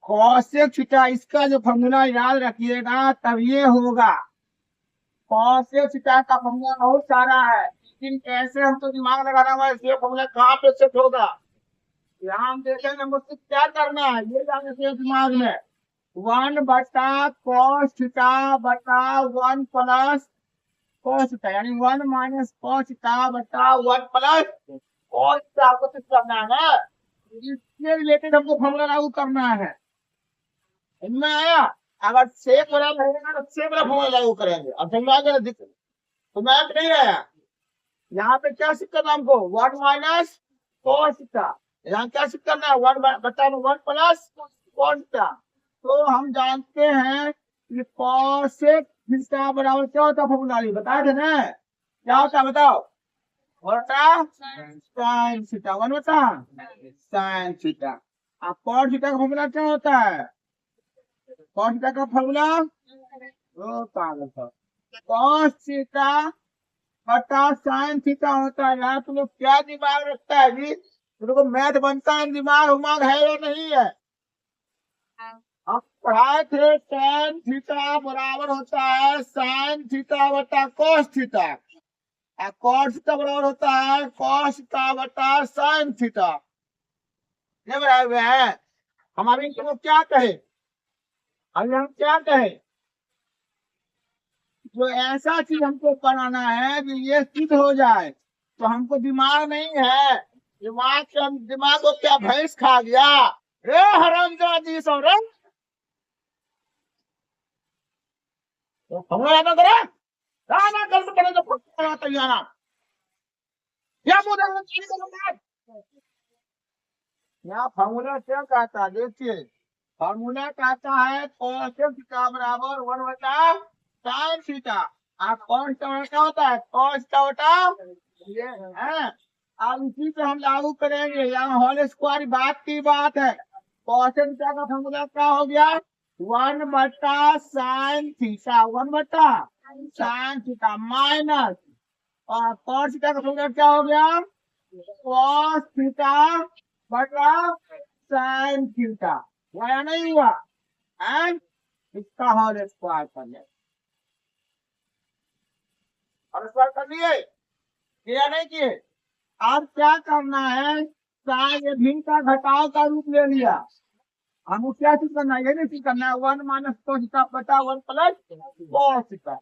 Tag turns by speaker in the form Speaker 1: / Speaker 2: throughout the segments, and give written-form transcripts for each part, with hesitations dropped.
Speaker 1: Kaushik theta, इसका जो formula याद रखिएगा तब ये होगा। कौशिक थीटा का फॉर्मूला बहुत सारा है, लेकिन कैसे हमको दिमाग लगाना हुआ इसलिए फॉर्मूला कहाँ पे सेट होगा, यहाँ हम देखेंगे मुझसे क्या करना है ये जाने से दिमाग में। 1/cos थीटा बटा 1 प्लस cos थीटा, यानी 1 माइनस cos थीटा बटा 1 प्लस cos थीटा आपको सिर्फ करना है ना, इसके रिलेटेड हमको फॉर्मूला लागू करना है। इनमें आया, अगर सेक वाला रहेगा तो सेक वाला फॉर्मूला लागू करेंगे, अब समझ आ गया दिक्कत तो मैथ नहीं आया। यहाँ पे क्या सीख करना हमको, 1 माइनस cos थीटा, यहाँ क्या सीख करना है 1 बटा 1 प्लस cos थीटा। तो हम जानते हैं कि cosec थीटा बराबर क्या होता है, फॉर्मूला बताए थे ना, क्या होता है बताओ, बटा साइन थीटा, 1 बटा साइन थीटा। अब cos थीटा का फॉर्मूला क्या होता है, cos थीटा का फॉर्मूला cos थीटा बटा साइन थीटा होता है। यार तुम लोग क्या दिमाग रखता है जी, तुम लोग मैथ बनता है, दिमाग उमाग है या नहीं है। अब पढ़ाए थे tan थीटा बराबर होता है साइन थीटा बटा cos थीटा, और cos थीटा बराबर होता है cos थीटा बटा साइन थीटा, ये बनाए हुए हैं। हम अभी इनको क्या कहे, अभी हम क्या कहे, जो ऐसा चीज हमको बनाना है कि ये सिद्ध हो जाए, तो हमको दिमाग नहीं है, दिमाग को क्या भैंस खा गया, रे हरामजादी सब रे, तो फॉर्मूला ना करे ना कर तो पड़े, जो तैयार क्या मुंह यहाँ फॉर्मूला क्या कहता है, देखिए फॉर्मूला कहता है cos थीटा बराबर 1 बटा साइन थीटा, आप cos थीटा क्या होता है cos थीटा बटा ये है। अब इसी पे हम लागू करेंगे, यहाँ होल स्क्वायर बात की बात है, cos थीटा का फॉर्मूला क्या हो गया 1 बटा साइन थीटा, 1 बटा साइन थीटा माइनस, और cos थीटा का फॉर्मूला क्या हो गया cos थीटा बटा साइन थीटा, हुआ नहीं हुआ, एंड इसका होल स्क्वायर कर लिया, होल स्क्वायर कर लिए, किया नहीं किए। अब क्या करना है, साइन भिन्न का घटाव का रूप ले लिया, हमको क्या चीज करना है, ये नहीं चीज करना है 1 माइनस cos थीटा बटा 1 प्लस cos थीटा।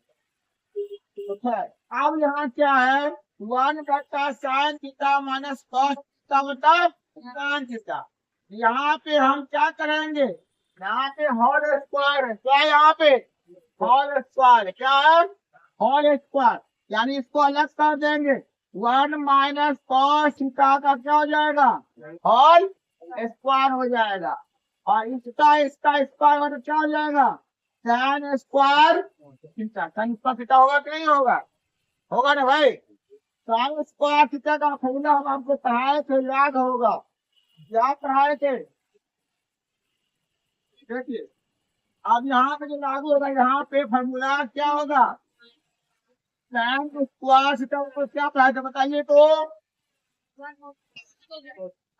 Speaker 1: अब यहाँ क्या है 1 बटा sine theta minus cos theta बटा साइन थीटा, यहाँ पे हम क्या करेंगे, यहाँ पे होल स्क्वायर है, क्या है यहाँ पे होल स्क्वायर, क्या है होल स्क्वायर, यानी इसको अलग कर देंगे, 1 माइनस cos थीटा का क्या हो जाएगा होल स्क्वायर हो जाएगा, और इसका इसका स्क्वायर मतलब क्या हो जाएगा tan square theta, tan square theta होगा कि नहीं होगा, होगा ना भाई। tan स्क्वायर थीटा का फॉर्मूला हम आपको पढ़ाए थे, याद होगा, याद पढ़ाए थे। देखिए अब यहाँ पे जो लागू होगा, यहाँ पे फॉर्मूला क्या होगा tan स्क्वायर थीटा को क्या पढ़ाए थे बताइए तो,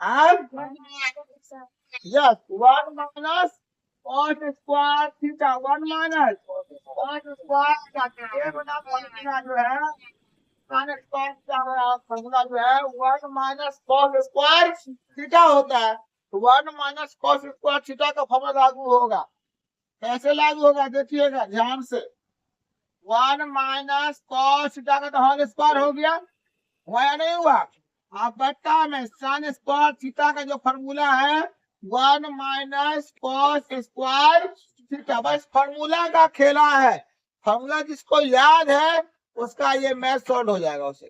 Speaker 1: अब yes 1 minus cos square theta, 1 minus cos square theta, ये बना फॉर्मूला जो है tan स्क्वायर थीटा का फॉर्मूला जो है 1 माइनस cos स्क्वायर थीटा होता है, 1 माइनस cos स्क्वायर थीटा का फॉर्मूला लागू होगा, कैसे लागू होगा देखिएगा ध्यान से, 1 माइनस cos थीटा का तो होल स्क्वायर हो गया, हुआ या नहीं हुआ। अब बट्टा में साइन स्क्वायर थीटा का जो फॉर्मूला है 1 माइनस cos स्क्वायर थीटा, बस फॉर्मूला का खेला है, फॉर्मूला जिसको याद है उसका ये मैथ सॉल्व हो जाएगा उसे,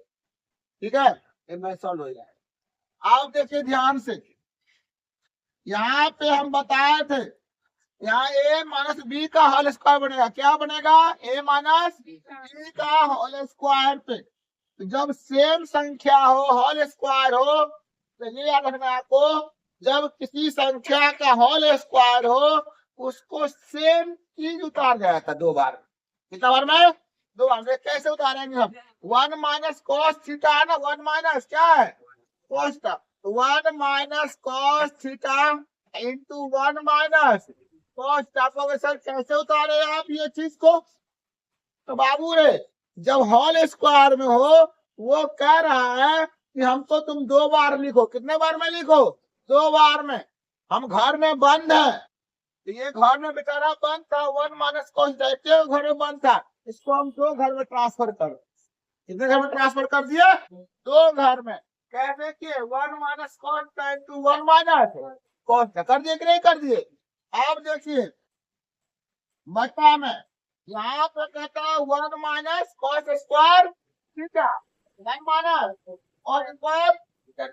Speaker 1: ठीक है ये मैथ सॉल्व हो जाएगा। आप देखिए ध्यान से, यहाँ पे हम बताए थे यहाँ a माइनस बी का होल स्क्वायर बनेगा, क्या बनेगा a माइनस बी का होल स्क्वायर पे, जब सेम संख्या हो होल स्क्वायर हो, तो ये याद रखना आपको, जब किसी संख्या का होल स्क्वायर हो उसको सेम चीज उतार जाया था दो बार, कितना बार में दो बार, कैसे उतारेंगे हम 1 माइनस cos थीटा है ना, 1 माइनस क्या है cos theta, 1 minus cos theta into 1 minus cos theta. Sir कैसे उतारे आप ये चीज को? तो बाबू रे, जब होल स्क्वायर में हो, वो कह रहा है कि हमको तुम 2 बार लिखो। कितने बार में लिखो? 2 बार में। हम घर में बंद है, तो ये घर में बेचारा बंद था, 1 माइनस कॉस थीटा घर में बंद था, इसको हम 2 घर में ट्रांसफर करो। कितने घर में ट्रांसफर कर दिया? 2 घर में। कैसे किए? 1 minus cos theta into 1 minus cos theta. कर दिए कि नहीं कर दिए? आप देखिए बटा में यहाँ पे कहता है 1 minus cos square theta, 1 minus cos square,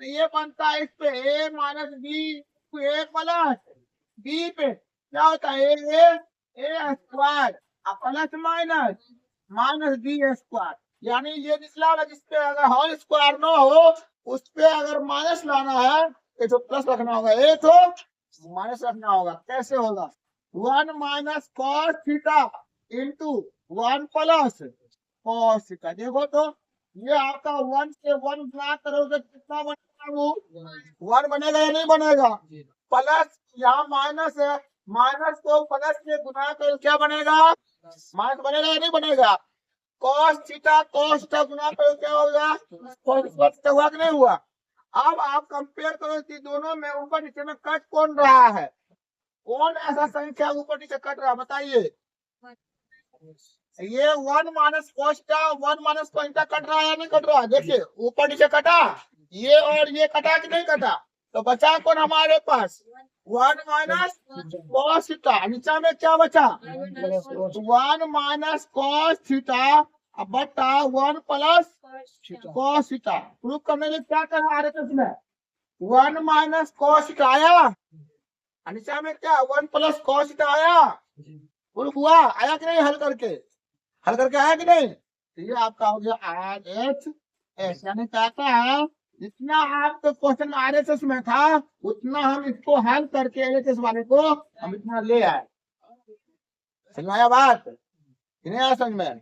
Speaker 1: ये बनता है इस पे a minus B, a plus B पे क्या होता है A square plus minus minus B square. यानी ये निकला वाला जिसपे अगर होल स्क्वायर न हो, उस पे अगर माइनस लाना है तो प्लस रखना होगा, ए तो माइनस रखना होगा। कैसे होगा? 1 minus cos theta into 1 plus cos theta. देखो तो ये आपका 1 से 1 गुना करोगे कितना बनेगा? वो 1 बनेगा या नहीं बनेगा? प्लस यहाँ माइनस है, माइनस को प्लस से गुना करो क्या बनेगा? माइनस बनेगा या नहीं बनेगा? कॉस थीटा गुना करो क्या होगा? कॉस थीटा हुआ कि नहीं हुआ? अब आप कंपेयर करो कि दोनों में ऊपर नीचे में कट कौन रहा है, कौन ऐसा संख्या ऊपर नीचे कट रहा है बताइए? ये 1 minus cos theta 1 minus cos theta cut रहा है या नहीं कट रहा है? देखिए ऊपर नीचे कटा, ये और ये कटा कि नहीं कटा? तो बचा कौन हमारे पास? 1 माइनस कॉस थीटा। नीचे में क्या बचा? 1 माइनस कॉस थीटा बटा 1 प्लस कॉस थीटा। प्रूव करने के लिए क्या करना है इसमें? 1 माइनस कॉस थीटा आया, नीचे में क्या 1 प्लस कॉस थीटा आया। प्रूफ हुआ? आया कि नहीं? हल करके आया कि नहीं? तो ये आपका हो गया RHS। यानी कहता है जितना आपको क्वेश्चन RHS में था उतना हम इसको हल करके LHS वाले को हम इतना ले आए। समझ में आया बात? नहीं आया समझ में?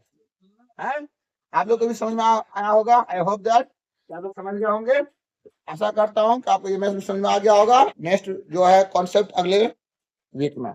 Speaker 1: है आप लोग को भी समझ में आया होगा। आई होप दैट आप लोग समझ गए होंगे। आशा करता हूँ कि आपको ये मैथ समझ में आ गया होगा। नेक्स्ट जो है कॉन्सेप्ट अगले वीक में।